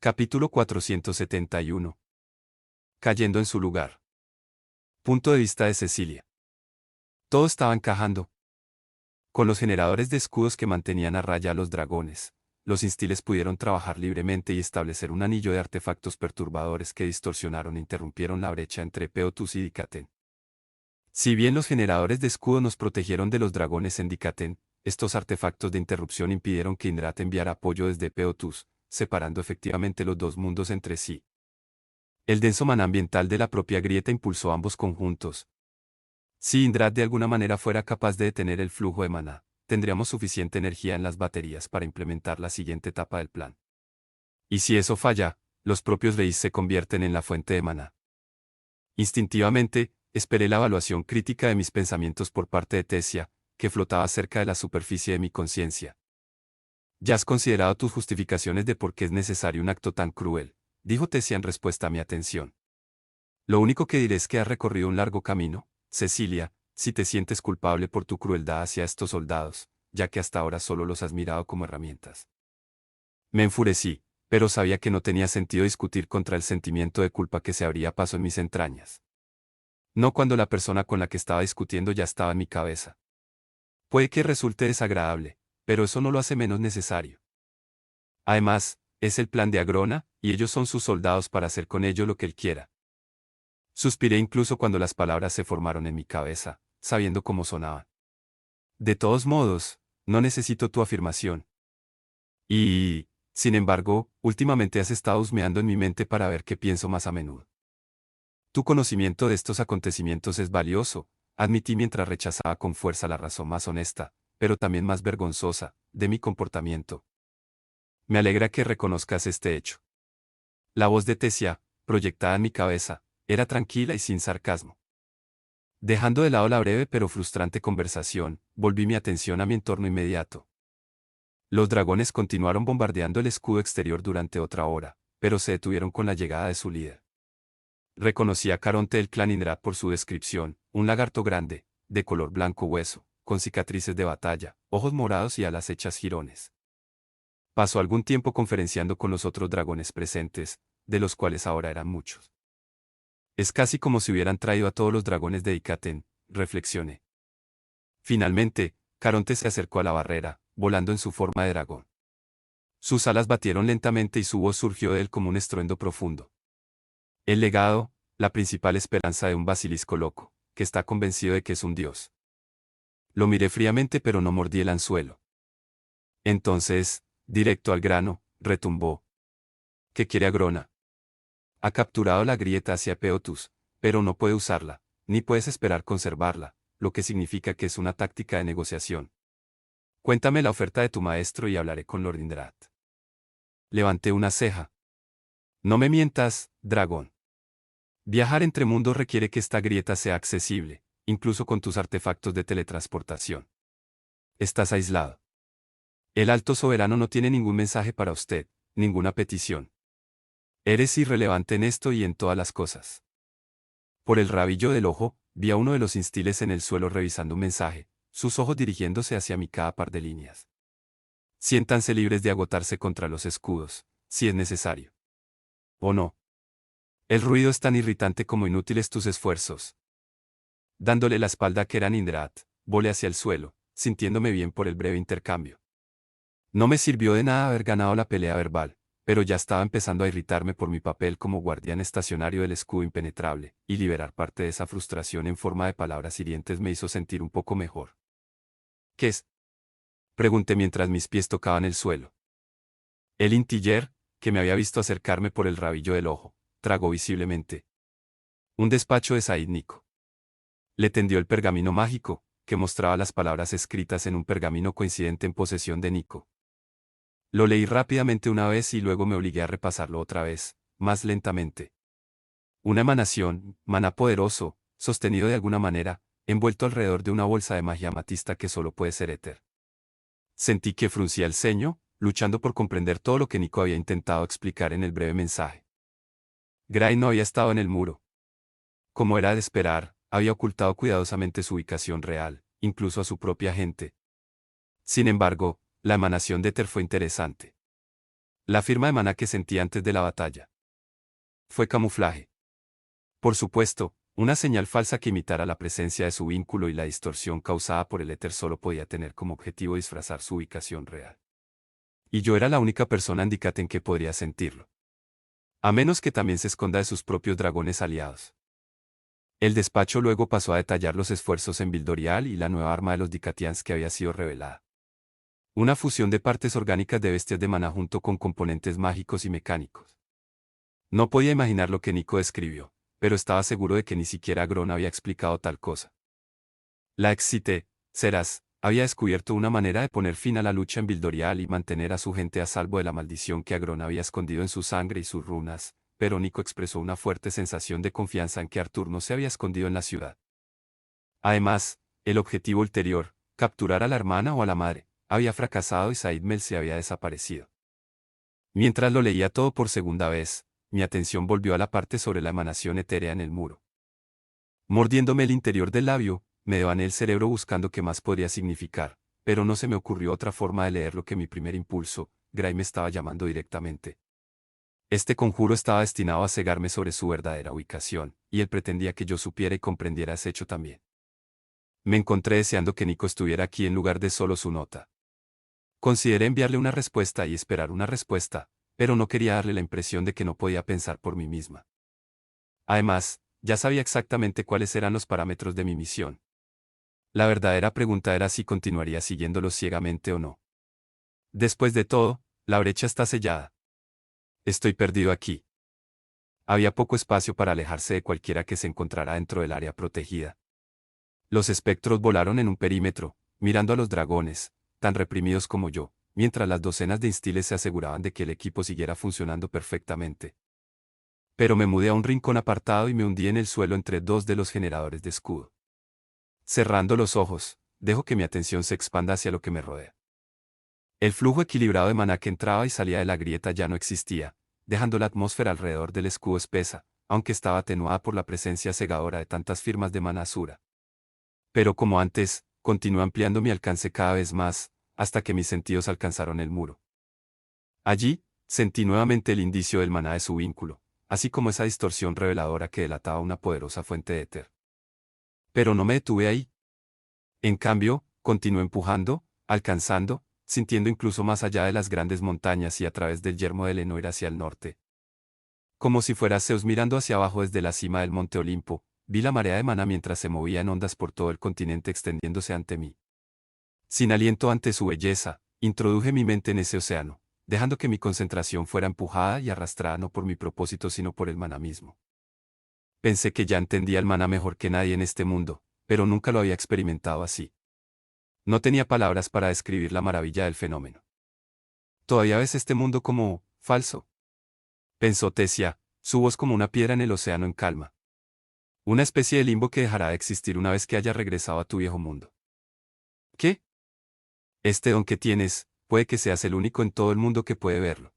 Capítulo 471. Cayendo en su lugar. Punto de vista de Cecilia. Todo estaba encajando. Con los generadores de escudos que mantenían a raya a los dragones, los instiles pudieron trabajar libremente y establecer un anillo de artefactos perturbadores que distorsionaron e interrumpieron la brecha entre Peotus y Dikaten. Si bien los generadores de escudo nos protegieron de los dragones en Dikaten, estos artefactos de interrupción impidieron que Indrat enviara apoyo desde Peotus, separando efectivamente los dos mundos entre sí. El denso maná ambiental de la propia grieta impulsó ambos conjuntos. Si Indrat de alguna manera fuera capaz de detener el flujo de maná, tendríamos suficiente energía en las baterías para implementar la siguiente etapa del plan. Y si eso falla, los propios Reis se convierten en la fuente de maná. Instintivamente, esperé la evaluación crítica de mis pensamientos por parte de Tesia, que flotaba cerca de la superficie de mi conciencia. ¿Ya has considerado tus justificaciones de por qué es necesario un acto tan cruel?, dijo Tesia en respuesta a mi atención. Lo único que diré es que has recorrido un largo camino, Cecilia, si te sientes culpable por tu crueldad hacia estos soldados, ya que hasta ahora solo los has mirado como herramientas. Me enfurecí, pero sabía que no tenía sentido discutir contra el sentimiento de culpa que se abría paso en mis entrañas. No cuando la persona con la que estaba discutiendo ya estaba en mi cabeza. Puede que resulte desagradable, pero eso no lo hace menos necesario. Además, es el plan de Agrona, y ellos son sus soldados para hacer con ello lo que él quiera. Suspiré incluso cuando las palabras se formaron en mi cabeza, sabiendo cómo sonaban. De todos modos, no necesito tu afirmación. Y, sin embargo, últimamente has estado husmeando en mi mente para ver qué pienso más a menudo. Tu conocimiento de estos acontecimientos es valioso, admití mientras rechazaba con fuerza la razón más honesta, pero también más vergonzosa, de mi comportamiento. Me alegra que reconozcas este hecho. La voz de Tesia, proyectada en mi cabeza, era tranquila y sin sarcasmo. Dejando de lado la breve pero frustrante conversación, volví mi atención a mi entorno inmediato. Los dragones continuaron bombardeando el escudo exterior durante otra hora, pero se detuvieron con la llegada de su líder. Reconocí a Caronte del clan Indrat por su descripción, un lagarto grande, de color blanco hueso, con cicatrices de batalla, ojos morados y alas hechas jirones. Pasó algún tiempo conferenciando con los otros dragones presentes, de los cuales ahora eran muchos. Es casi como si hubieran traído a todos los dragones de Dikaten, reflexioné. Finalmente, Caronte se acercó a la barrera, volando en su forma de dragón. Sus alas batieron lentamente y su voz surgió de él como un estruendo profundo. El legado, la principal esperanza de un basilisco loco, que está convencido de que es un dios. Lo miré fríamente pero no mordí el anzuelo. Entonces, directo al grano, retumbó. ¿Qué quiere Agrona? Ha capturado la grieta hacia Peotus, pero no puede usarla, ni puedes esperar conservarla, lo que significa que es una táctica de negociación. Cuéntame la oferta de tu maestro y hablaré con Lord Indrat. Levanté una ceja. No me mientas, dragón. Viajar entre mundos requiere que esta grieta sea accesible, incluso con tus artefactos de teletransportación. Estás aislado. El Alto Soberano no tiene ningún mensaje para usted, ninguna petición. Eres irrelevante en esto y en todas las cosas. Por el rabillo del ojo, vi a uno de los instiles en el suelo revisando un mensaje, sus ojos dirigiéndose hacia mí cada par de líneas. Siéntanse libres de agotarse contra los escudos, si es necesario. ¿O no? El ruido es tan irritante como inútiles tus esfuerzos. Dándole la espalda a Keran Indrat, volé hacia el suelo, sintiéndome bien por el breve intercambio. No me sirvió de nada haber ganado la pelea verbal, pero ya estaba empezando a irritarme por mi papel como guardián estacionario del escudo impenetrable, y liberar parte de esa frustración en forma de palabras hirientes me hizo sentir un poco mejor. ¿Qué es? Pregunté mientras mis pies tocaban el suelo. El Intiller, que me había visto acercarme por el rabillo del ojo, tragó visiblemente. Un despacho de Said Nico. Le tendió el pergamino mágico, que mostraba las palabras escritas en un pergamino coincidente en posesión de Nico. Lo leí rápidamente una vez y luego me obligué a repasarlo otra vez, más lentamente. Una emanación, maná poderoso, sostenido de alguna manera, envuelto alrededor de una bolsa de magia amatista que solo puede ser éter. Sentí que fruncía el ceño, luchando por comprender todo lo que Nico había intentado explicar en el breve mensaje. Gray no había estado en el muro. Como era de esperar, había ocultado cuidadosamente su ubicación real, incluso a su propia gente. Sin embargo, la emanación de éter fue interesante. La firma de maná que sentí antes de la batalla. Fue camuflaje. Por supuesto, una señal falsa que imitara la presencia de su vínculo y la distorsión causada por el éter solo podía tener como objetivo disfrazar su ubicación real. Y yo era la única persona handicap en que podría sentirlo. A menos que también se esconda de sus propios dragones aliados. El despacho luego pasó a detallar los esfuerzos en Bildorial y la nueva arma de los Dicatians que había sido revelada. Una fusión de partes orgánicas de bestias de maná junto con componentes mágicos y mecánicos. No podía imaginar lo que Nico describió, pero estaba seguro de que ni siquiera Gron había explicado tal cosa. La excité, Serás, había descubierto una manera de poner fin a la lucha en Bildorial y mantener a su gente a salvo de la maldición que Agron había escondido en su sangre y sus runas, pero Nico expresó una fuerte sensación de confianza en que Artur no se había escondido en la ciudad. Además, el objetivo ulterior, capturar a la hermana o a la madre, había fracasado y Said Mel se había desaparecido. Mientras lo leía todo por segunda vez, mi atención volvió a la parte sobre la emanación etérea en el muro. Mordiéndome el interior del labio, me devané el cerebro buscando qué más podría significar, pero no se me ocurrió otra forma de leerlo que mi primer impulso. Gray me estaba llamando directamente. Este conjuro estaba destinado a cegarme sobre su verdadera ubicación, y él pretendía que yo supiera y comprendiera ese hecho también. Me encontré deseando que Nico estuviera aquí en lugar de solo su nota. Consideré enviarle una respuesta y esperar una respuesta, pero no quería darle la impresión de que no podía pensar por mí misma. Además, ya sabía exactamente cuáles eran los parámetros de mi misión. La verdadera pregunta era si continuaría siguiéndolo ciegamente o no. Después de todo, la brecha está sellada. Estoy perdido aquí. Había poco espacio para alejarse de cualquiera que se encontrara dentro del área protegida. Los espectros volaron en un perímetro, mirando a los dragones, tan reprimidos como yo, mientras las docenas de instiles se aseguraban de que el equipo siguiera funcionando perfectamente. Pero me mudé a un rincón apartado y me hundí en el suelo entre dos de los generadores de escudo. Cerrando los ojos, dejo que mi atención se expanda hacia lo que me rodea. El flujo equilibrado de maná que entraba y salía de la grieta ya no existía, dejando la atmósfera alrededor del escudo espesa, aunque estaba atenuada por la presencia cegadora de tantas firmas de maná Asura. Pero como antes, continué ampliando mi alcance cada vez más, hasta que mis sentidos alcanzaron el muro. Allí, sentí nuevamente el indicio del maná de su vínculo, así como esa distorsión reveladora que delataba una poderosa fuente de éter. Pero no me detuve ahí. En cambio, continué empujando, alcanzando, sintiendo incluso más allá de las grandes montañas y a través del yermo de Lenoir hacia el norte. Como si fuera Zeus mirando hacia abajo desde la cima del monte Olimpo, vi la marea de maná mientras se movía en ondas por todo el continente extendiéndose ante mí. Sin aliento ante su belleza, introduje mi mente en ese océano, dejando que mi concentración fuera empujada y arrastrada no por mi propósito sino por el maná mismo. Pensé que ya entendía el maná mejor que nadie en este mundo, pero nunca lo había experimentado así. No tenía palabras para describir la maravilla del fenómeno. ¿Todavía ves este mundo como falso?, pensó Tesia, su voz como una piedra en el océano en calma. Una especie de limbo que dejará de existir una vez que hayas regresado a tu viejo mundo. ¿Qué? Este don que tienes, puede que seas el único en todo el mundo que puede verlo.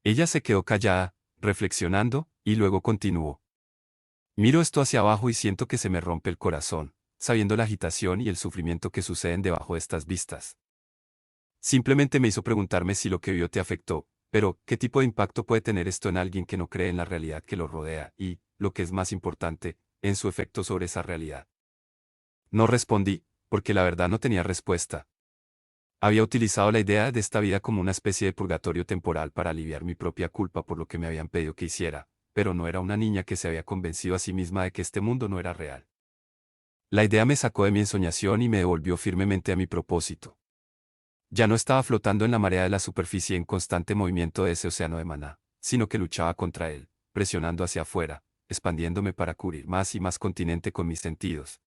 Ella se quedó callada, reflexionando, y luego continuó. Miro esto hacia abajo y siento que se me rompe el corazón, sabiendo la agitación y el sufrimiento que suceden debajo de estas vistas. Simplemente me hizo preguntarme si lo que vio te afectó, pero ¿qué tipo de impacto puede tener esto en alguien que no cree en la realidad que lo rodea y, lo que es más importante, en su efecto sobre esa realidad? No respondí, porque la verdad no tenía respuesta. Había utilizado la idea de esta vida como una especie de purgatorio temporal para aliviar mi propia culpa por lo que me habían pedido que hiciera, pero no era una niña que se había convencido a sí misma de que este mundo no era real. La idea me sacó de mi ensoñación y me devolvió firmemente a mi propósito. Ya no estaba flotando en la marea de la superficie en constante movimiento de ese océano de maná, sino que luchaba contra él, presionando hacia afuera, expandiéndome para cubrir más y más continente con mis sentidos.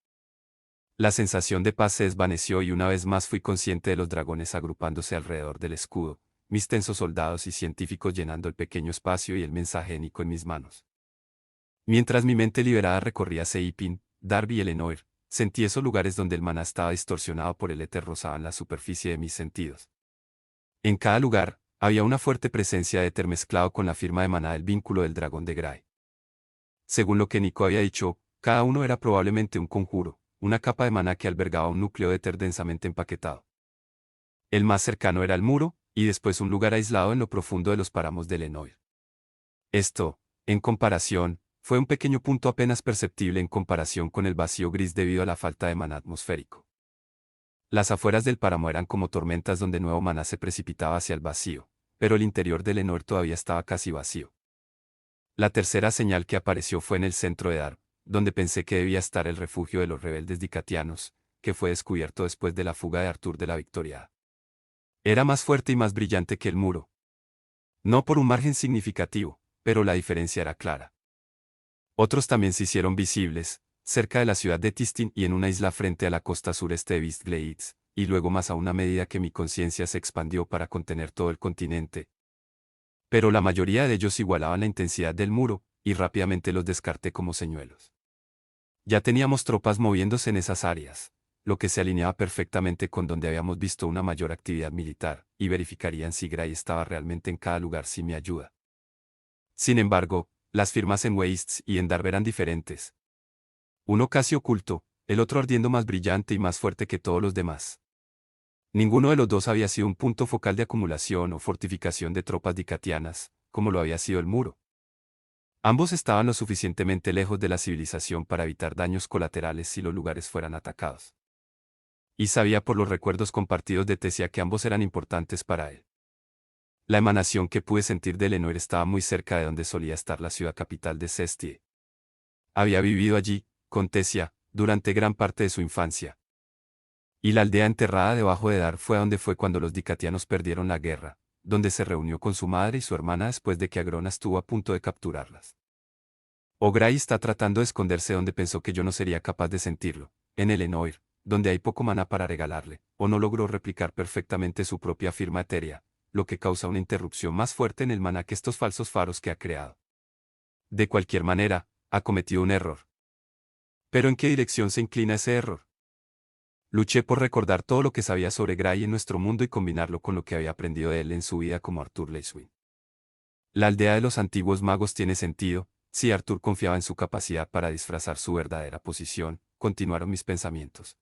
La sensación de paz se desvaneció y una vez más fui consciente de los dragones agrupándose alrededor del escudo, mis tensos soldados y científicos llenando el pequeño espacio y el mensaje de Nico en mis manos. Mientras mi mente liberada recorría Seipin, Darby y Eleanor, sentí esos lugares donde el maná estaba distorsionado por el éter rozaban la superficie de mis sentidos. En cada lugar, había una fuerte presencia de éter mezclado con la firma de maná del vínculo del dragón de Gray. Según lo que Nico había dicho, cada uno era probablemente un conjuro, una capa de maná que albergaba un núcleo de éter densamente empaquetado. El más cercano era el muro, y después un lugar aislado en lo profundo de los páramos de Lenoir. Esto, en comparación, fue un pequeño punto apenas perceptible en comparación con el vacío gris debido a la falta de maná atmosférico. Las afueras del páramo eran como tormentas donde nuevo maná se precipitaba hacia el vacío, pero el interior de Lenoir todavía estaba casi vacío. La tercera señal que apareció fue en el centro de Dar, donde pensé que debía estar el refugio de los rebeldes dicatianos, que fue descubierto después de la fuga de Artur de la Victoria. Era más fuerte y más brillante que el muro. No por un margen significativo, pero la diferencia era clara. Otros también se hicieron visibles, cerca de la ciudad de Tistin y en una isla frente a la costa sureste de Beast Glades, y luego más a una medida que mi conciencia se expandió para contener todo el continente. Pero la mayoría de ellos igualaban la intensidad del muro, y rápidamente los descarté como señuelos. Ya teníamos tropas moviéndose en esas áreas, lo que se alineaba perfectamente con donde habíamos visto una mayor actividad militar, y verificarían si Gray estaba realmente en cada lugar sin mi ayuda. Sin embargo, las firmas en Wastes y en Darb eran diferentes. Uno casi oculto, el otro ardiendo más brillante y más fuerte que todos los demás. Ninguno de los dos había sido un punto focal de acumulación o fortificación de tropas dicatianas, como lo había sido el muro. Ambos estaban lo suficientemente lejos de la civilización para evitar daños colaterales si los lugares fueran atacados. Y sabía por los recuerdos compartidos de Tesia que ambos eran importantes para él. La emanación que pude sentir de Lenoir estaba muy cerca de donde solía estar la ciudad capital de Cestie. Había vivido allí, con Tesia, durante gran parte de su infancia. Y la aldea enterrada debajo de Dar fue a donde fue cuando los dicatianos perdieron la guerra, donde se reunió con su madre y su hermana después de que Agrona estuvo a punto de capturarlas. Ogray está tratando de esconderse donde pensó que yo no sería capaz de sentirlo, en el Lenoir, donde hay poco maná para regalarle, o no logró replicar perfectamente su propia firma etérea, lo que causa una interrupción más fuerte en el maná que estos falsos faros que ha creado. De cualquier manera, ha cometido un error. ¿Pero en qué dirección se inclina ese error? Luché por recordar todo lo que sabía sobre Gray en nuestro mundo y combinarlo con lo que había aprendido de él en su vida como Arthur Leiswin. La aldea de los antiguos magos tiene sentido, si Arthur confiaba en su capacidad para disfrazar su verdadera posición, continuaron mis pensamientos.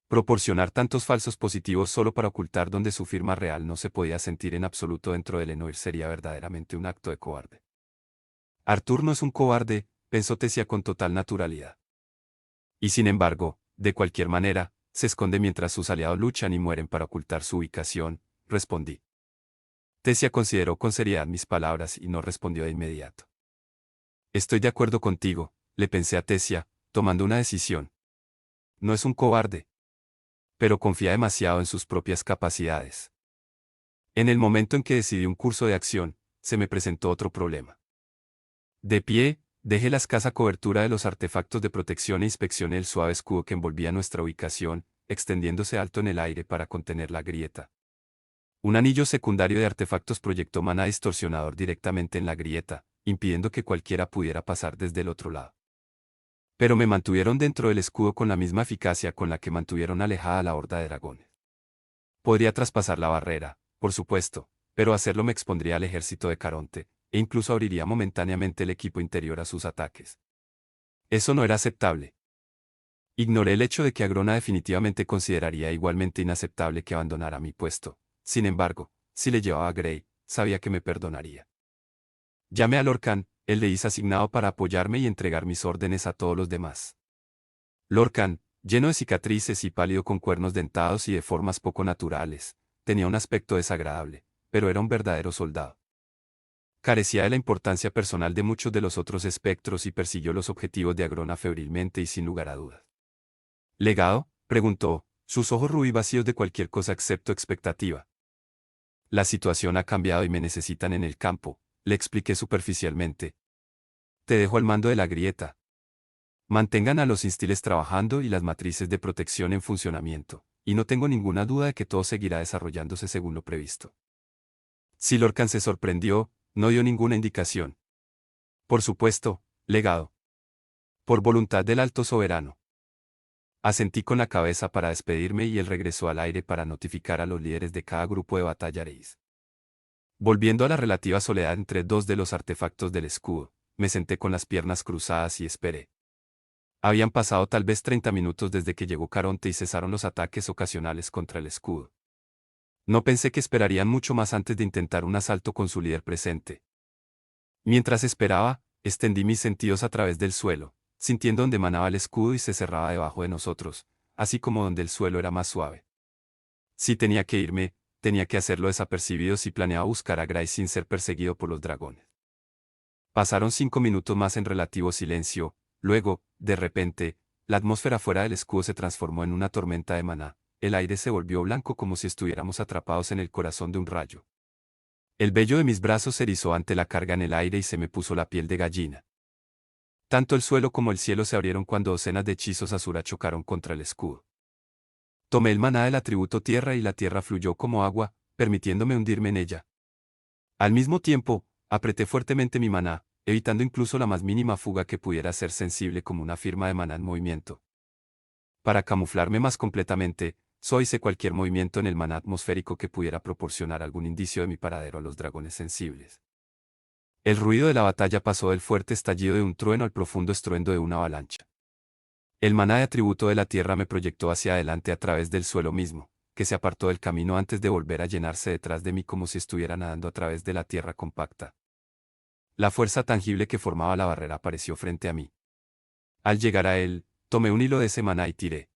Proporcionar tantos falsos positivos solo para ocultar donde su firma real no se podía sentir en absoluto dentro de Lenoir sería verdaderamente un acto de cobarde. Arthur no es un cobarde, pensó Tesia con total naturalidad. Y sin embargo, de cualquier manera, se esconde mientras sus aliados luchan y mueren para ocultar su ubicación, respondí. Tesia consideró con seriedad mis palabras y no respondió de inmediato. Estoy de acuerdo contigo, le pensé a Tesia, tomando una decisión. No es un cobarde. Pero confía demasiado en sus propias capacidades. En el momento en que decidí un curso de acción, se me presentó otro problema. De pie, dejé la escasa cobertura de los artefactos de protección e inspeccioné el suave escudo que envolvía nuestra ubicación, extendiéndose alto en el aire para contener la grieta. Un anillo secundario de artefactos proyectó maná distorsionador directamente en la grieta, impidiendo que cualquiera pudiera pasar desde el otro lado. Pero me mantuvieron dentro del escudo con la misma eficacia con la que mantuvieron alejada la horda de dragones. Podría traspasar la barrera, por supuesto, pero hacerlo me expondría al ejército de Caronte, e incluso abriría momentáneamente el equipo interior a sus ataques. Eso no era aceptable. Ignoré el hecho de que Agrona definitivamente consideraría igualmente inaceptable que abandonara mi puesto. Sin embargo, si le llevaba a Gray, sabía que me perdonaría. Llamé a Lorcan, el deís asignado para apoyarme y entregar mis órdenes a todos los demás. Lorcan, lleno de cicatrices y pálido con cuernos dentados y de formas poco naturales, tenía un aspecto desagradable, pero era un verdadero soldado. Carecía de la importancia personal de muchos de los otros espectros y persiguió los objetivos de Agrona febrilmente y sin lugar a dudas. ¿Legado?, preguntó, sus ojos rubí vacíos de cualquier cosa excepto expectativa. La situación ha cambiado y me necesitan en el campo, le expliqué superficialmente. Te dejo al mando de la grieta. Mantengan a los instiles trabajando y las matrices de protección en funcionamiento, y no tengo ninguna duda de que todo seguirá desarrollándose según lo previsto. Si Lorcan se sorprendió, no dio ninguna indicación. Por supuesto, legado. Por voluntad del alto soberano. Asentí con la cabeza para despedirme y él regresó al aire para notificar a los líderes de cada grupo de batalla Reis. Volviendo a la relativa soledad entre dos de los artefactos del escudo, me senté con las piernas cruzadas y esperé. Habían pasado tal vez 30 minutos desde que llegó Caronte y cesaron los ataques ocasionales contra el escudo. No pensé que esperarían mucho más antes de intentar un asalto con su líder presente. Mientras esperaba, extendí mis sentidos a través del suelo, sintiendo donde emanaba el escudo y se cerraba debajo de nosotros, así como donde el suelo era más suave. Si tenía que irme, tenía que hacerlo desapercibido si planeaba buscar a Gray sin ser perseguido por los dragones. Pasaron 5 minutos más en relativo silencio, luego, de repente, la atmósfera fuera del escudo se transformó en una tormenta de maná, el aire se volvió blanco como si estuviéramos atrapados en el corazón de un rayo. El vello de mis brazos se erizó ante la carga en el aire y se me puso la piel de gallina. Tanto el suelo como el cielo se abrieron cuando docenas de hechizos azura chocaron contra el escudo. Tomé el maná del atributo tierra y la tierra fluyó como agua, permitiéndome hundirme en ella. Al mismo tiempo, apreté fuertemente mi maná, evitando incluso la más mínima fuga que pudiera ser sensible como una firma de maná en movimiento. Para camuflarme más completamente, hice cualquier movimiento en el maná atmosférico que pudiera proporcionar algún indicio de mi paradero a los dragones sensibles. El ruido de la batalla pasó del fuerte estallido de un trueno al profundo estruendo de una avalancha. El maná de atributo de la tierra me proyectó hacia adelante a través del suelo mismo, que se apartó del camino antes de volver a llenarse detrás de mí como si estuviera nadando a través de la tierra compacta. La fuerza tangible que formaba la barrera apareció frente a mí. Al llegar a él, tomé un hilo de ese maná y tiré.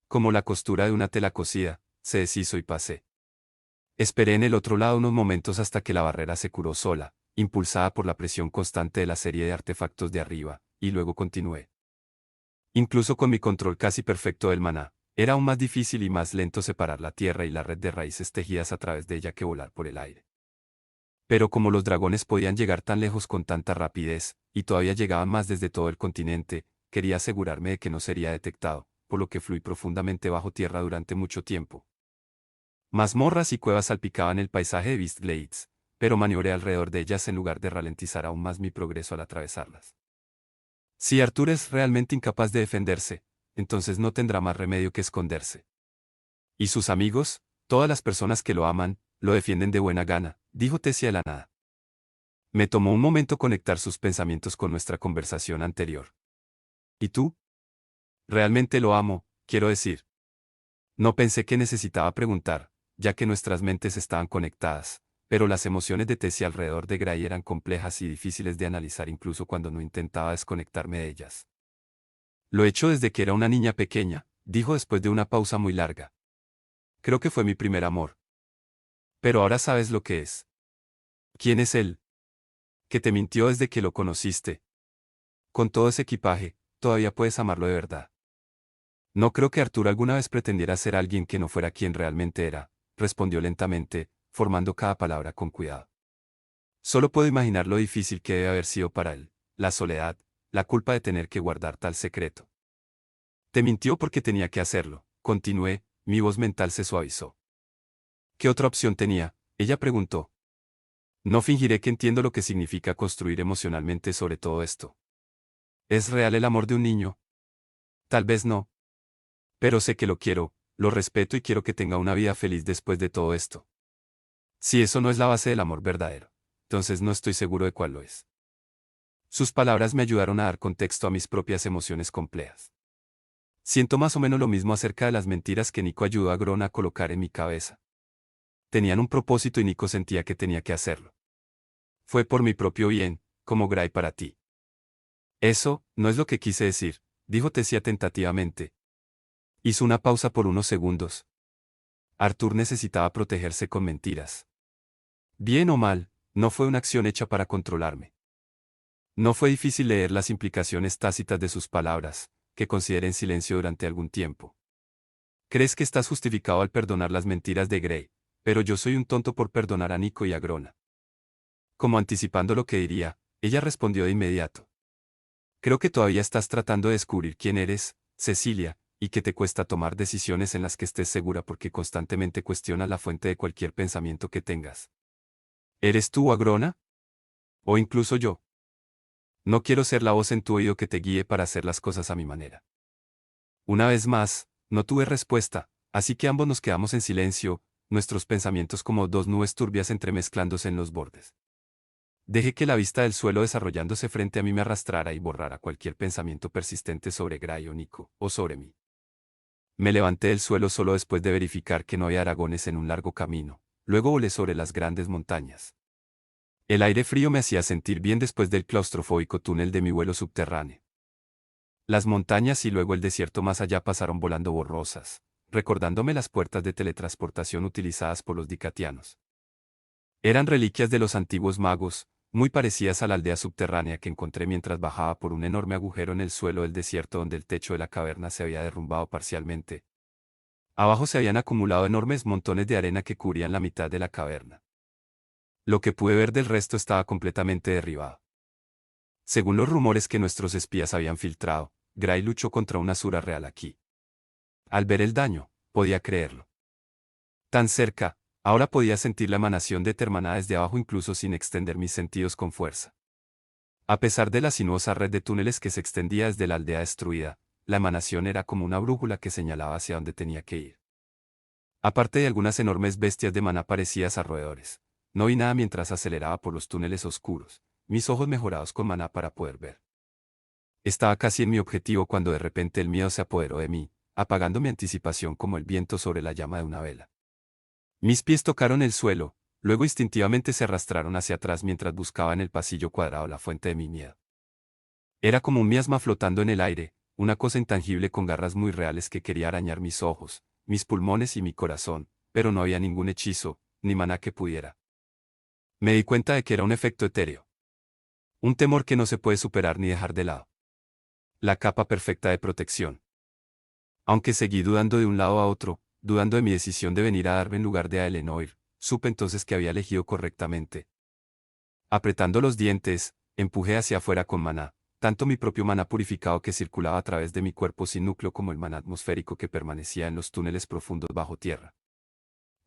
Como la costura de una tela cosida, se deshizo y pasé. Esperé en el otro lado unos momentos hasta que la barrera se curó sola, impulsada por la presión constante de la serie de artefactos de arriba, y luego continué. Incluso con mi control casi perfecto del maná, era aún más difícil y más lento separar la tierra y la red de raíces tejidas a través de ella que volar por el aire. Pero como los dragones podían llegar tan lejos con tanta rapidez, y todavía llegaban más desde todo el continente, quería asegurarme de que no sería detectado, por lo que fluí profundamente bajo tierra durante mucho tiempo. Mazmorras y cuevas salpicaban el paisaje de Beast Glades, pero maniobré alrededor de ellas en lugar de ralentizar aún más mi progreso al atravesarlas. Si Arthur es realmente incapaz de defenderse, entonces no tendrá más remedio que esconderse. Y sus amigos, todas las personas que lo aman, lo defienden de buena gana, dijo Tessia de la nada. Me tomó un momento conectar sus pensamientos con nuestra conversación anterior. ¿Y tú? Realmente lo amo, quiero decir. No pensé que necesitaba preguntar, ya que nuestras mentes estaban conectadas, pero las emociones de Tessia alrededor de Gray eran complejas y difíciles de analizar incluso cuando no intentaba desconectarme de ellas. Lo he hecho desde que era una niña pequeña, dijo después de una pausa muy larga. Creo que fue mi primer amor. Pero ahora sabes lo que es. ¿Quién es él? Que te mintió desde que lo conociste. Con todo ese equipaje, todavía puedes amarlo de verdad. No creo que Arturo alguna vez pretendiera ser alguien que no fuera quien realmente era, respondió lentamente, formando cada palabra con cuidado. Solo puedo imaginar lo difícil que debe haber sido para él, la soledad, la culpa de tener que guardar tal secreto. Te mintió porque tenía que hacerlo, continué, mi voz mental se suavizó. ¿Qué otra opción tenía? Ella preguntó. No fingiré que entiendo lo que significa construir emocionalmente sobre todo esto. ¿Es real el amor de un niño? Tal vez no. Pero sé que lo quiero, lo respeto y quiero que tenga una vida feliz después de todo esto. Si eso no es la base del amor verdadero, entonces no estoy seguro de cuál lo es. Sus palabras me ayudaron a dar contexto a mis propias emociones complejas. Siento más o menos lo mismo acerca de las mentiras que Nico ayudó a Gron a colocar en mi cabeza. Tenían un propósito y Nico sentía que tenía que hacerlo. Fue por mi propio bien, como Gray para ti. Eso, no es lo que quise decir, dijo Tessia tentativamente. Hizo una pausa por unos segundos. Arthur necesitaba protegerse con mentiras. Bien o mal, no fue una acción hecha para controlarme. No fue difícil leer las implicaciones tácitas de sus palabras, que consideré en silencio durante algún tiempo. Crees que estás justificado al perdonar las mentiras de Gray, pero yo soy un tonto por perdonar a Nico y a Grona. Como anticipando lo que diría, ella respondió de inmediato. Creo que todavía estás tratando de descubrir quién eres, Cecilia, y que te cuesta tomar decisiones en las que estés segura porque constantemente cuestionas la fuente de cualquier pensamiento que tengas. ¿Eres tú, Agrona? ¿O incluso yo? No quiero ser la voz en tu oído que te guíe para hacer las cosas a mi manera. Una vez más, no tuve respuesta, así que ambos nos quedamos en silencio, nuestros pensamientos como dos nubes turbias entremezclándose en los bordes. Dejé que la vista del suelo desarrollándose frente a mí me arrastrara y borrara cualquier pensamiento persistente sobre Gray o Nico, o sobre mí. Me levanté del suelo solo después de verificar que no había dragones en un largo camino. Luego volé sobre las grandes montañas. El aire frío me hacía sentir bien después del claustrofóbico túnel de mi vuelo subterráneo. Las montañas y luego el desierto más allá pasaron volando borrosas, recordándome las puertas de teletransportación utilizadas por los dicatianos. Eran reliquias de los antiguos magos, muy parecidas a la aldea subterránea que encontré mientras bajaba por un enorme agujero en el suelo del desierto donde el techo de la caverna se había derrumbado parcialmente. Abajo se habían acumulado enormes montones de arena que cubrían la mitad de la caverna. Lo que pude ver del resto estaba completamente derribado. Según los rumores que nuestros espías habían filtrado, Gray luchó contra una Asura real aquí. Al ver el daño, podía creerlo. Tan cerca, ahora podía sentir la emanación de Termaná desde abajo incluso sin extender mis sentidos con fuerza. A pesar de la sinuosa red de túneles que se extendía desde la aldea destruida, la emanación era como una brújula que señalaba hacia dónde tenía que ir. Aparte de algunas enormes bestias de maná parecidas a roedores, no vi nada mientras aceleraba por los túneles oscuros, mis ojos mejorados con maná para poder ver. Estaba casi en mi objetivo cuando de repente el miedo se apoderó de mí, apagando mi anticipación como el viento sobre la llama de una vela. Mis pies tocaron el suelo, luego instintivamente se arrastraron hacia atrás mientras buscaba en el pasillo cuadrado la fuente de mi miedo. Era como un miasma flotando en el aire, una cosa intangible con garras muy reales que quería arañar mis ojos, mis pulmones y mi corazón, pero no había ningún hechizo, ni maná que pudiera. Me di cuenta de que era un efecto etéreo. Un temor que no se puede superar ni dejar de lado. La capa perfecta de protección. Aunque seguí dudando de un lado a otro, dudando de mi decisión de venir a darme en lugar de a Elenoir, supe entonces que había elegido correctamente. Apretando los dientes, empujé hacia afuera con maná, tanto mi propio maná purificado que circulaba a través de mi cuerpo sin núcleo como el maná atmosférico que permanecía en los túneles profundos bajo tierra.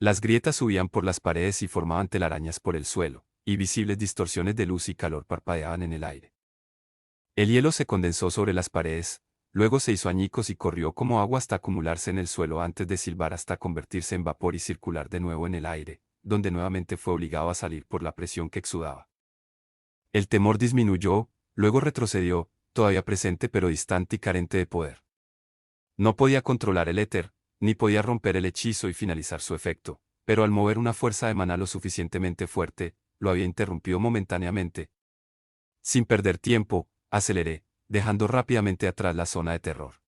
Las grietas subían por las paredes y formaban telarañas por el suelo, y visibles distorsiones de luz y calor parpadeaban en el aire. El hielo se condensó sobre las paredes, luego se hizo añicos y corrió como agua hasta acumularse en el suelo antes de silbar hasta convertirse en vapor y circular de nuevo en el aire, donde nuevamente fue obligado a salir por la presión que exudaba. El temor disminuyó, luego retrocedió, todavía presente pero distante y carente de poder. No podía controlar el éter, ni podía romper el hechizo y finalizar su efecto, pero al mover una fuerza de maná lo suficientemente fuerte, lo había interrumpido momentáneamente. Sin perder tiempo, aceleré, dejando rápidamente atrás la zona de terror.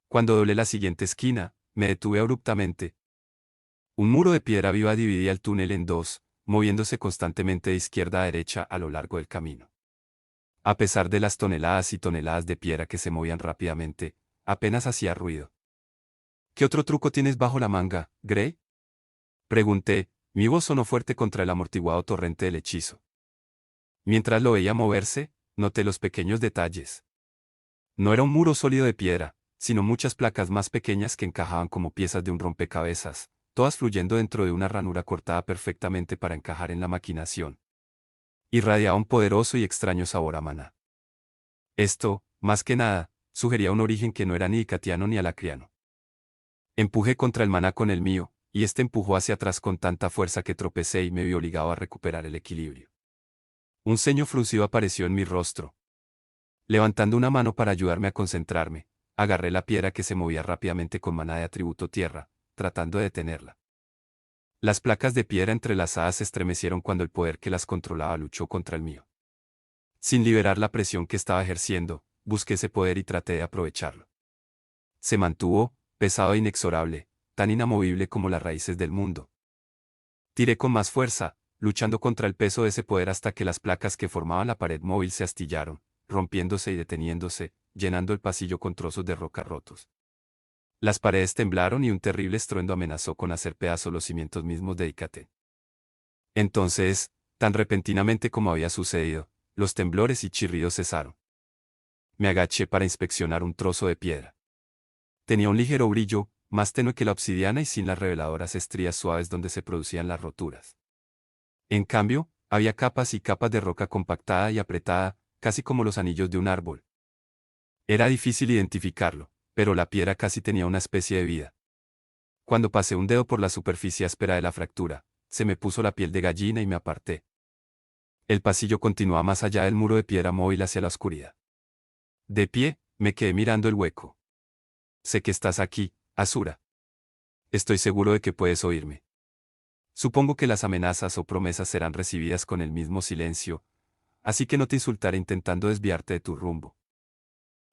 Cuando doblé la siguiente esquina, me detuve abruptamente. Un muro de piedra viva dividía el túnel en dos, moviéndose constantemente de izquierda a derecha a lo largo del camino. A pesar de las toneladas y toneladas de piedra que se movían rápidamente, apenas hacía ruido. ¿Qué otro truco tienes bajo la manga, Gray? Pregunté, mi voz sonó fuerte contra el amortiguado torrente del hechizo. Mientras lo veía moverse, noté los pequeños detalles. No era un muro sólido de piedra, sino muchas placas más pequeñas que encajaban como piezas de un rompecabezas, todas fluyendo dentro de una ranura cortada perfectamente para encajar en la maquinación. Irradiaba un poderoso y extraño sabor a maná. Esto, más que nada, sugería un origen que no era ni icatiano ni alacriano. Empujé contra el maná con el mío, y este empujó hacia atrás con tanta fuerza que tropecé y me vi obligado a recuperar el equilibrio. Un ceño fruncido apareció en mi rostro. Levantando una mano para ayudarme a concentrarme, agarré la piedra que se movía rápidamente con maná de atributo tierra, tratando de detenerla. Las placas de piedra entrelazadas se estremecieron cuando el poder que las controlaba luchó contra el mío. Sin liberar la presión que estaba ejerciendo, busqué ese poder y traté de aprovecharlo. Se mantuvo, pesado e inexorable, tan inamovible como las raíces del mundo. Tiré con más fuerza, luchando contra el peso de ese poder hasta que las placas que formaban la pared móvil se astillaron, rompiéndose y deteniéndose, llenando el pasillo con trozos de roca rotos. Las paredes temblaron y un terrible estruendo amenazó con hacer pedazos los cimientos mismos de Icate. Entonces, tan repentinamente como había sucedido, los temblores y chirridos cesaron. Me agaché para inspeccionar un trozo de piedra. Tenía un ligero brillo, más tenue que la obsidiana y sin las reveladoras estrías suaves donde se producían las roturas. En cambio, había capas y capas de roca compactada y apretada, casi como los anillos de un árbol. Era difícil identificarlo, pero la piedra casi tenía una especie de vida. Cuando pasé un dedo por la superficie áspera de la fractura, se me puso la piel de gallina y me aparté. El pasillo continuaba más allá del muro de piedra móvil hacia la oscuridad. De pie, me quedé mirando el hueco. Sé que estás aquí, Asura. Estoy seguro de que puedes oírme. Supongo que las amenazas o promesas serán recibidas con el mismo silencio, así que no te insultaré intentando desviarte de tu rumbo.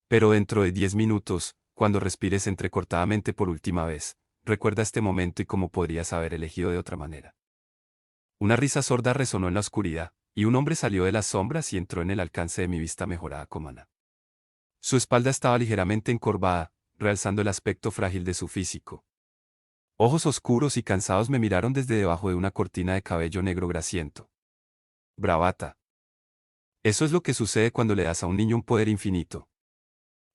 Pero dentro de 10 minutos, cuando respires entrecortadamente por última vez, recuerda este momento y cómo podrías haber elegido de otra manera. Una risa sorda resonó en la oscuridad, y un hombre salió de las sombras y entró en el alcance de mi vista mejorada con Maná. Su espalda estaba ligeramente encorvada, realzando el aspecto frágil de su físico. Ojos oscuros y cansados me miraron desde debajo de una cortina de cabello negro grasiento. Bravata. Eso es lo que sucede cuando le das a un niño un poder infinito.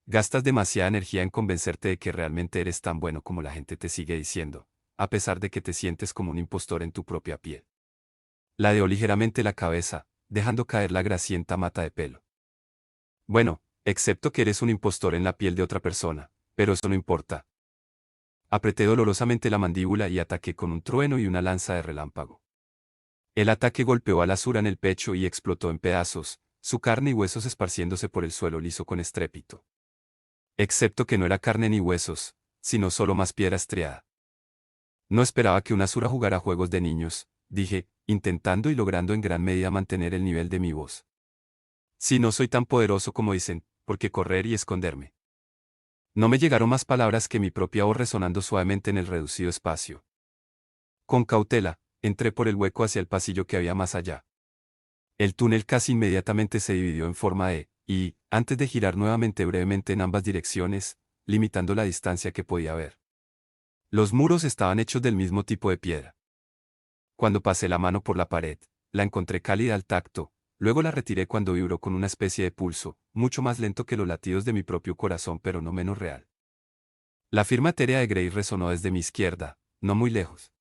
Gastas demasiada energía en convencerte de que realmente eres tan bueno como la gente te sigue diciendo, a pesar de que te sientes como un impostor en tu propia piel. Ladeó ligeramente la cabeza, dejando caer la grasienta mata de pelo. Bueno, excepto que eres un impostor en la piel de otra persona, pero eso no importa. Apreté dolorosamente la mandíbula y ataqué con un trueno y una lanza de relámpago. El ataque golpeó a la Asura en el pecho y explotó en pedazos, su carne y huesos esparciéndose por el suelo liso con estrépito. Excepto que no era carne ni huesos, sino solo más piedra estriada. No esperaba que una Asura jugara juegos de niños, dije, intentando y logrando en gran medida mantener el nivel de mi voz. Si no soy tan poderoso como dicen, ¿por qué correr y esconderme? No me llegaron más palabras que mi propia voz resonando suavemente en el reducido espacio. Con cautela, entré por el hueco hacia el pasillo que había más allá. El túnel casi inmediatamente se dividió en forma de, y, antes de girar nuevamente brevemente en ambas direcciones, limitando la distancia que podía ver. Los muros estaban hechos del mismo tipo de piedra. Cuando pasé la mano por la pared, la encontré cálida al tacto, luego la retiré cuando vibró con una especie de pulso, mucho más lento que los latidos de mi propio corazón pero no menos real. La firma etérea de Grey resonó desde mi izquierda, no muy lejos.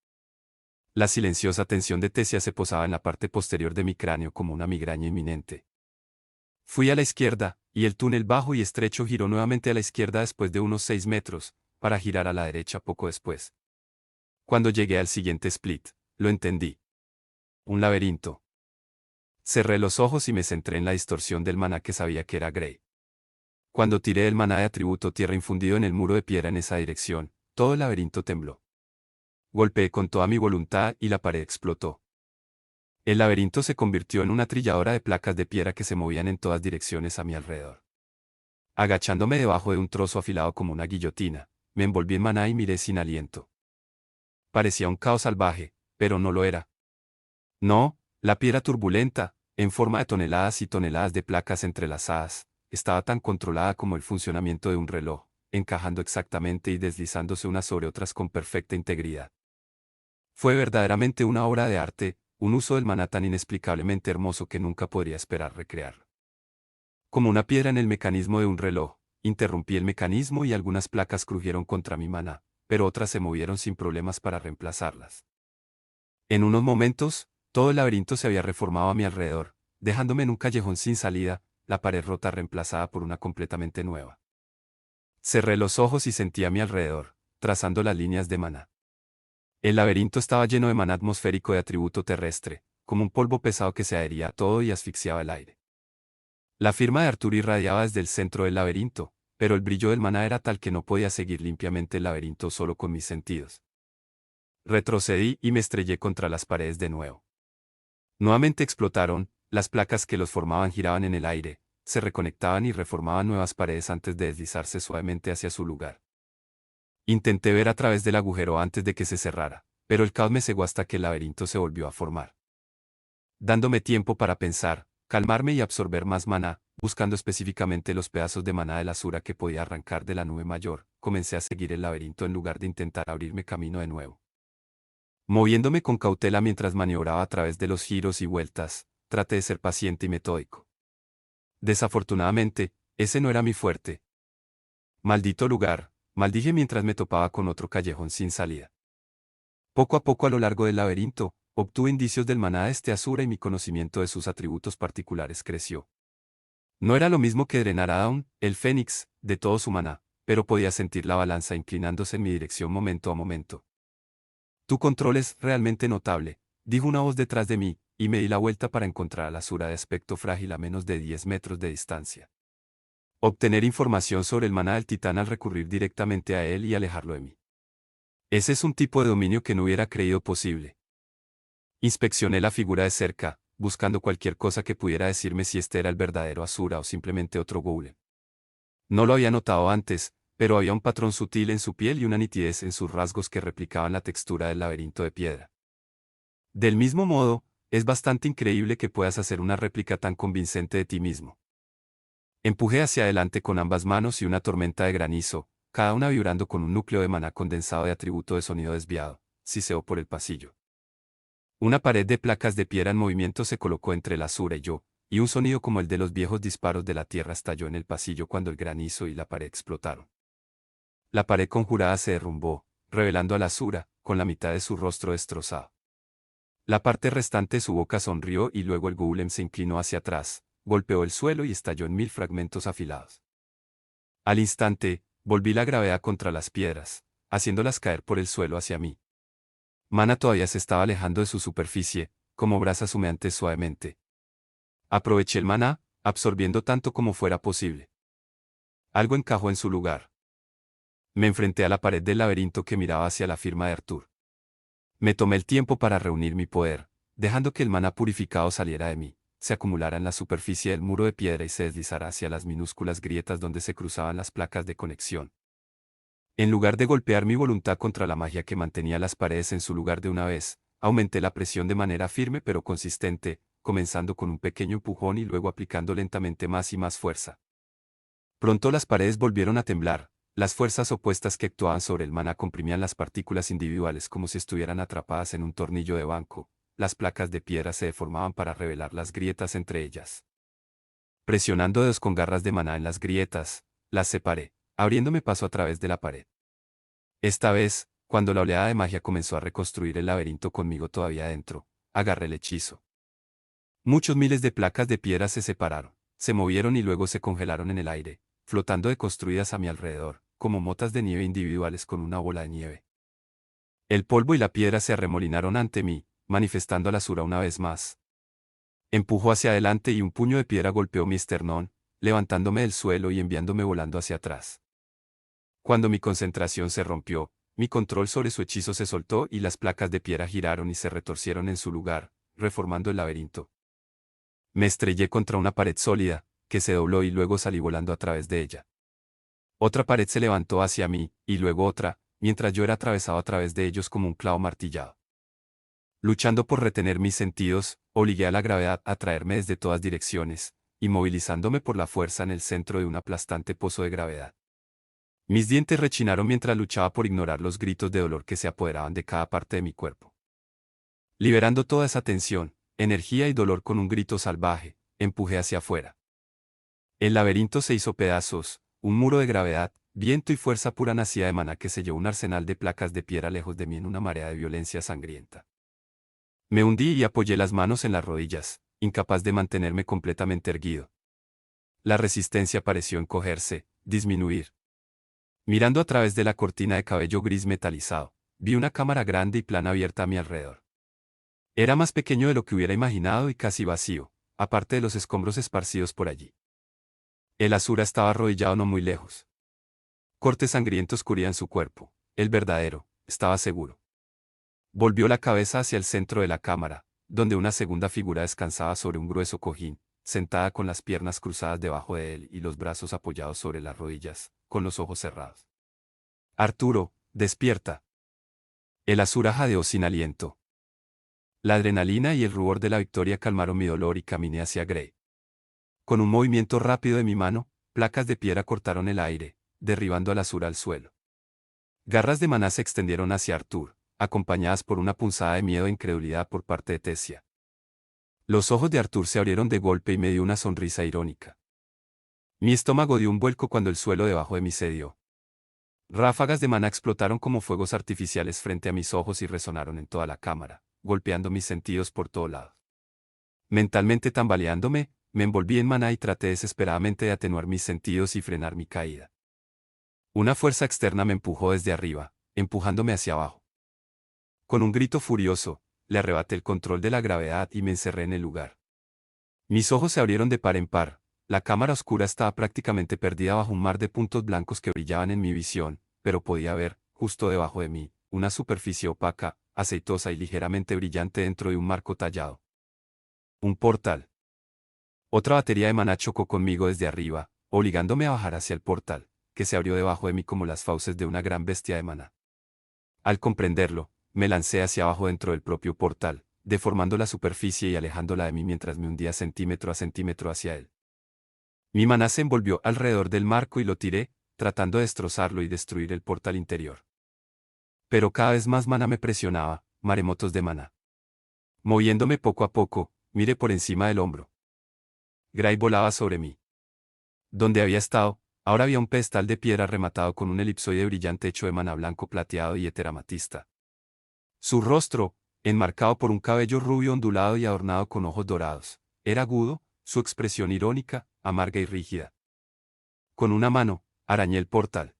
La silenciosa tensión de Tessia se posaba en la parte posterior de mi cráneo como una migraña inminente. Fui a la izquierda, y el túnel bajo y estrecho giró nuevamente a la izquierda después de unos 6 metros, para girar a la derecha poco después. Cuando llegué al siguiente split, lo entendí. Un laberinto. Cerré los ojos y me centré en la distorsión del maná que sabía que era Grey. Cuando tiré el maná de atributo tierra infundido en el muro de piedra en esa dirección, todo el laberinto tembló. Golpeé con toda mi voluntad y la pared explotó. El laberinto se convirtió en una trilladora de placas de piedra que se movían en todas direcciones a mi alrededor. Agachándome debajo de un trozo afilado como una guillotina, me envolví en maná y miré sin aliento. Parecía un caos salvaje, pero no lo era. No, la piedra turbulenta, en forma de toneladas y toneladas de placas entrelazadas, estaba tan controlada como el funcionamiento de un reloj, encajando exactamente y deslizándose unas sobre otras con perfecta integridad. Fue verdaderamente una obra de arte, un uso del maná tan inexplicablemente hermoso que nunca podría esperar recrear. Como una piedra en el mecanismo de un reloj, interrumpí el mecanismo y algunas placas crujieron contra mi maná, pero otras se movieron sin problemas para reemplazarlas. En unos momentos, todo el laberinto se había reformado a mi alrededor, dejándome en un callejón sin salida, la pared rota reemplazada por una completamente nueva. Cerré los ojos y sentí a mi alrededor, trazando las líneas de maná. El laberinto estaba lleno de maná atmosférico de atributo terrestre, como un polvo pesado que se adhería a todo y asfixiaba el aire. La firma de Arturo irradiaba desde el centro del laberinto, pero el brillo del maná era tal que no podía seguir limpiamente el laberinto solo con mis sentidos. Retrocedí y me estrellé contra las paredes de nuevo. Nuevamente explotaron, las placas que los formaban giraban en el aire, se reconectaban y reformaban nuevas paredes antes de deslizarse suavemente hacia su lugar. Intenté ver a través del agujero antes de que se cerrara, pero el caos me cegó hasta que el laberinto se volvió a formar. Dándome tiempo para pensar, calmarme y absorber más maná, buscando específicamente los pedazos de maná de la Asura que podía arrancar de la nube mayor, comencé a seguir el laberinto en lugar de intentar abrirme camino de nuevo. Moviéndome con cautela mientras maniobraba a través de los giros y vueltas, traté de ser paciente y metódico. Desafortunadamente, ese no era mi fuerte. Maldito lugar, maldije mientras me topaba con otro callejón sin salida. Poco a poco a lo largo del laberinto, obtuve indicios del maná de este Asura y mi conocimiento de sus atributos particulares creció. No era lo mismo que drenar a Dawn, el Fénix, de todo su maná, pero podía sentir la balanza inclinándose en mi dirección momento a momento. Tu control es realmente notable, dijo una voz detrás de mí, y me di la vuelta para encontrar a la Asura de aspecto frágil a menos de 10 metros de distancia. Obtener información sobre el maná del titán al recurrir directamente a él y alejarlo de mí. Ese es un tipo de dominio que no hubiera creído posible. Inspeccioné la figura de cerca, buscando cualquier cosa que pudiera decirme si este era el verdadero Asura o simplemente otro golem. No lo había notado antes, pero había un patrón sutil en su piel y una nitidez en sus rasgos que replicaban la textura del laberinto de piedra. Del mismo modo, es bastante increíble que puedas hacer una réplica tan convincente de ti mismo. Empujé hacia adelante con ambas manos y una tormenta de granizo, cada una vibrando con un núcleo de maná condensado de atributo de sonido desviado, siseó por el pasillo. Una pared de placas de piedra en movimiento se colocó entre la Asura y yo, y un sonido como el de los viejos disparos de la tierra estalló en el pasillo cuando el granizo y la pared explotaron. La pared conjurada se derrumbó, revelando a la Asura, con la mitad de su rostro destrozado. La parte restante de su boca sonrió y luego el golem se inclinó hacia atrás, golpeó el suelo y estalló en 1000 fragmentos afilados. Al instante, volví la gravedad contra las piedras, haciéndolas caer por el suelo hacia mí. Mana todavía se estaba alejando de su superficie, como brasas humeantes suavemente. Aproveché el maná, absorbiendo tanto como fuera posible. Algo encajó en su lugar. Me enfrenté a la pared del laberinto que miraba hacia la firma de Artur. Me tomé el tiempo para reunir mi poder, dejando que el maná purificado saliera de mí, se acumulara en la superficie del muro de piedra y se deslizara hacia las minúsculas grietas donde se cruzaban las placas de conexión. En lugar de golpear mi voluntad contra la magia que mantenía las paredes en su lugar de una vez, aumenté la presión de manera firme pero consistente, comenzando con un pequeño empujón y luego aplicando lentamente más y más fuerza. Pronto las paredes volvieron a temblar, las fuerzas opuestas que actuaban sobre el maná comprimían las partículas individuales como si estuvieran atrapadas en un tornillo de banco, las placas de piedra se deformaban para revelar las grietas entre ellas. Presionando dedos con garras de maná en las grietas, las separé, abriéndome paso a través de la pared. Esta vez, cuando la oleada de magia comenzó a reconstruir el laberinto conmigo todavía dentro, agarré el hechizo. Muchos miles de placas de piedra se separaron, se movieron y luego se congelaron en el aire, flotando deconstruidas a mi alrededor, como motas de nieve individuales con una bola de nieve. El polvo y la piedra se arremolinaron ante mí, manifestando a la Asura una vez más. Empujó hacia adelante y un puño de piedra golpeó mi esternón, levantándome del suelo y enviándome volando hacia atrás. Cuando mi concentración se rompió, mi control sobre su hechizo se soltó y las placas de piedra giraron y se retorcieron en su lugar, reformando el laberinto. Me estrellé contra una pared sólida, que se dobló y luego salí volando a través de ella. Otra pared se levantó hacia mí, y luego otra, mientras yo era atravesado a través de ellos como un clavo martillado. Luchando por retener mis sentidos, obligué a la gravedad a traerme desde todas direcciones, inmovilizándome por la fuerza en el centro de un aplastante pozo de gravedad. Mis dientes rechinaron mientras luchaba por ignorar los gritos de dolor que se apoderaban de cada parte de mi cuerpo. Liberando toda esa tensión, energía y dolor con un grito salvaje, empujé hacia afuera. El laberinto se hizo pedazos, un muro de gravedad, viento y fuerza pura nacida de maná que selló un arsenal de placas de piedra lejos de mí en una marea de violencia sangrienta. Me hundí y apoyé las manos en las rodillas, incapaz de mantenerme completamente erguido. La resistencia pareció encogerse, disminuir. Mirando a través de la cortina de cabello gris metalizado, vi una cámara grande y plana abierta a mi alrededor. Era más pequeño de lo que hubiera imaginado y casi vacío, aparte de los escombros esparcidos por allí. El Asura estaba arrodillado no muy lejos. Cortes sangrientos cubrían su cuerpo. El verdadero, estaba seguro. Volvió la cabeza hacia el centro de la cámara, donde una segunda figura descansaba sobre un grueso cojín, sentada con las piernas cruzadas debajo de él y los brazos apoyados sobre las rodillas, con los ojos cerrados. Arturo, despierta. El Asura jadeó sin aliento. La adrenalina y el rubor de la victoria calmaron mi dolor y caminé hacia Grey. Con un movimiento rápido de mi mano, placas de piedra cortaron el aire, derribando al Asura al suelo. Garras de maná se extendieron hacia Artur, acompañadas por una punzada de miedo e incredulidad por parte de Tessia. Los ojos de Artur se abrieron de golpe y me dio una sonrisa irónica. Mi estómago dio un vuelco cuando el suelo debajo de mí cedió. Ráfagas de maná explotaron como fuegos artificiales frente a mis ojos y resonaron en toda la cámara, golpeando mis sentidos por todos lados. Mentalmente tambaleándome, me envolví en maná y traté desesperadamente de atenuar mis sentidos y frenar mi caída. Una fuerza externa me empujó desde arriba, empujándome hacia abajo. Con un grito furioso, le arrebaté el control de la gravedad y me encerré en el lugar. Mis ojos se abrieron de par en par, La cámara oscura estaba prácticamente perdida bajo un mar de puntos blancos que brillaban en mi visión, pero podía ver, justo debajo de mí, una superficie opaca, aceitosa y ligeramente brillante dentro de un marco tallado. Un portal. Otra batería de maná chocó conmigo desde arriba, obligándome a bajar hacia el portal, que se abrió debajo de mí como las fauces de una gran bestia de maná. Al comprenderlo, me lancé hacia abajo dentro del propio portal, deformando la superficie y alejándola de mí mientras me hundía centímetro a centímetro hacia él. Mi maná se envolvió alrededor del marco y lo tiré, tratando de destrozarlo y destruir el portal interior. Pero cada vez más maná me presionaba, maremotos de maná. Moviéndome poco a poco, miré por encima del hombro. Gray volaba sobre mí. Donde había estado, ahora había un pedestal de piedra rematado con un elipsoide brillante hecho de maná blanco plateado y eteramatista. Su rostro, enmarcado por un cabello rubio ondulado y adornado con ojos dorados, era agudo, su expresión irónica, amarga y rígida. Con una mano, arañé el portal.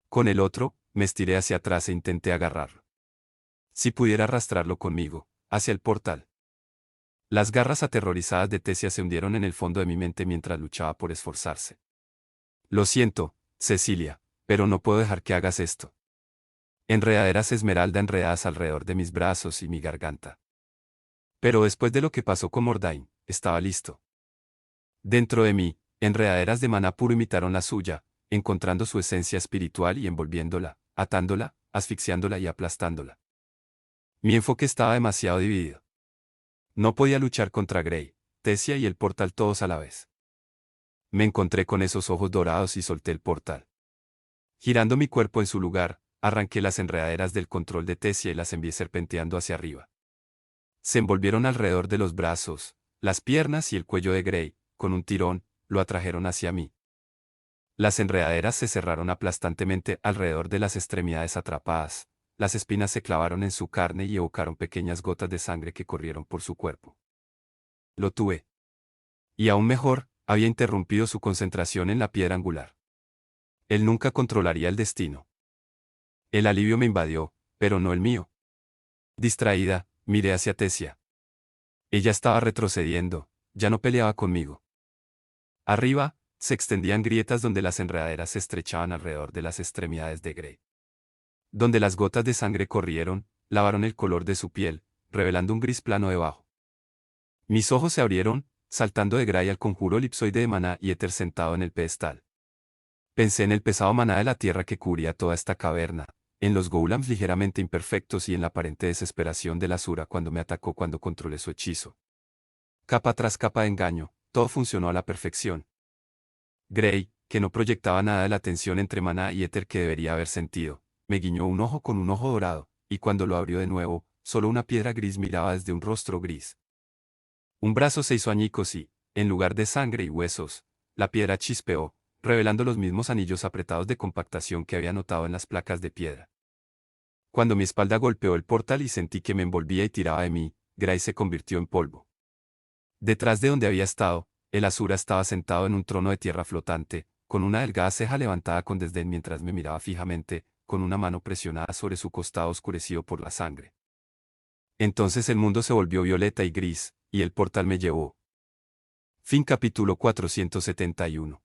Con el otro, me estiré hacia atrás e intenté agarrarlo. Si pudiera arrastrarlo conmigo, hacia el portal. Las garras aterrorizadas de Tesia se hundieron en el fondo de mi mente mientras luchaba por esforzarse. Lo siento, Cecilia, pero no puedo dejar que hagas esto. Enredaderas esmeralda enredadas alrededor de mis brazos y mi garganta. Pero después de lo que pasó con Mordain, estaba listo. Dentro de mí, enredaderas de maná puro imitaron la suya, encontrando su esencia espiritual y envolviéndola, atándola, asfixiándola y aplastándola. Mi enfoque estaba demasiado dividido. No podía luchar contra Gray, Tesia y el portal todos a la vez. Me encontré con esos ojos dorados y solté el portal. Girando mi cuerpo en su lugar, arranqué las enredaderas del control de Tesia y las envié serpenteando hacia arriba. Se envolvieron alrededor de los brazos, las piernas y el cuello de Gray, con un tirón, lo atrajeron hacia mí. Las enredaderas se cerraron aplastantemente alrededor de las extremidades atrapadas, las espinas se clavaron en su carne y evocaron pequeñas gotas de sangre que corrieron por su cuerpo. Lo tuve. Y aún mejor, había interrumpido su concentración en la piedra angular. Él nunca controlaría el destino. El alivio me invadió, pero no el mío. Distraída, miré hacia Tesia. Ella estaba retrocediendo, ya no peleaba conmigo. Arriba, se extendían grietas donde las enredaderas se estrechaban alrededor de las extremidades de Gray. Donde las gotas de sangre corrieron, lavaron el color de su piel, revelando un gris plano debajo. Mis ojos se abrieron, saltando de Gray al conjuro elipsoide de maná y éter sentado en el pedestal. Pensé en el pesado maná de la tierra que cubría toda esta caverna, en los goulams ligeramente imperfectos y en la aparente desesperación de la Asura cuando me atacó cuando controlé su hechizo. Capa tras capa de engaño, todo funcionó a la perfección. Gray, que no proyectaba nada de la tensión entre maná y éter que debería haber sentido, me guiñó un ojo con un ojo dorado, y cuando lo abrió de nuevo, solo una piedra gris miraba desde un rostro gris. Un brazo se hizo añicos y, en lugar de sangre y huesos, la piedra chispeó, revelando los mismos anillos apretados de compactación que había notado en las placas de piedra. Cuando mi espalda golpeó el portal y sentí que me envolvía y tiraba de mí, Gray se convirtió en polvo. Detrás de donde había estado, el Asura estaba sentado en un trono de tierra flotante, con una delgada ceja levantada con desdén mientras me miraba fijamente, con una mano presionada sobre su costado oscurecido por la sangre. Entonces el mundo se volvió violeta y gris, y el portal me llevó. Fin capítulo 471.